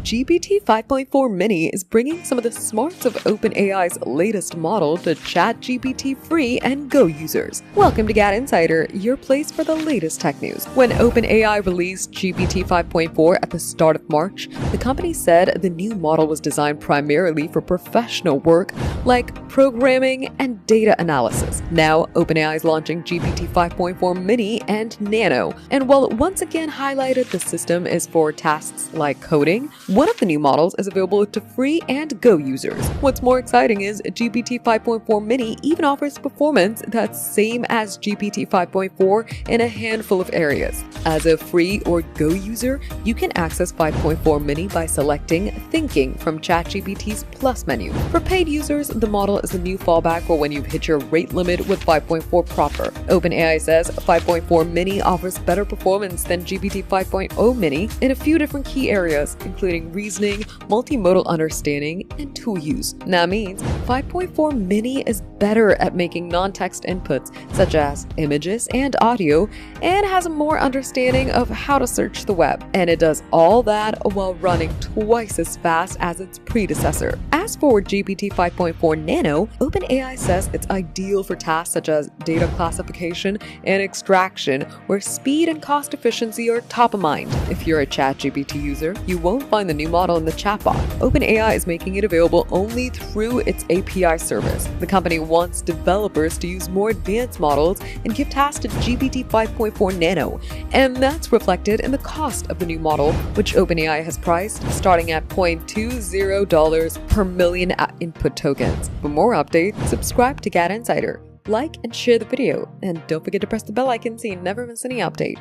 GPT 5.4 Mini is bringing some of the smarts of OpenAI's latest model to ChatGPT free and Go users. Welcome to GadInsider, your place for the latest tech news. When OpenAI released GPT 5.4 at the start of March, the company said the new model was designed primarily for professional work like programming and data analysis. Now, OpenAI is launching GPT 5.4 Mini and Nano, and while it once again highlighted the system is for tasks like coding, one of the new models is available to free and Go users. What's more exciting is GPT 5.4 Mini even offers performance that's same as GPT 5.4 in a handful of areas. As a free or Go user, you can access 5.4 Mini by selecting Thinking from ChatGPT's Plus menu. For paid users, the model is a new fallback for when you've hit your rate limit with 5.4 proper. OpenAI says 5.4 Mini offers better performance than GPT 5.0 Mini in a few different key areas, including reasoning, multimodal understanding, and tool use. That means 5.4 Mini is better at making non-text inputs such as images and audio, and has a more understanding of how to search the web. And it does all that while running twice as fast as its predecessor. As for GPT 5.4 Nano, OpenAI says it's ideal for tasks such as data classification and extraction, where speed and cost efficiency are top of mind. If you're a ChatGPT user, you won't find the new model in the chatbot. OpenAI is making it available only through its API service. The company wants developers to use more advanced models and give tasks to GPT 5.4 Nano, and that's reflected in the cost of the new model, which OpenAI has priced starting at $0.20 per million input tokens. For more updates, subscribe to GadInsider, like and share the video, and don't forget to press the bell icon so you never miss any update.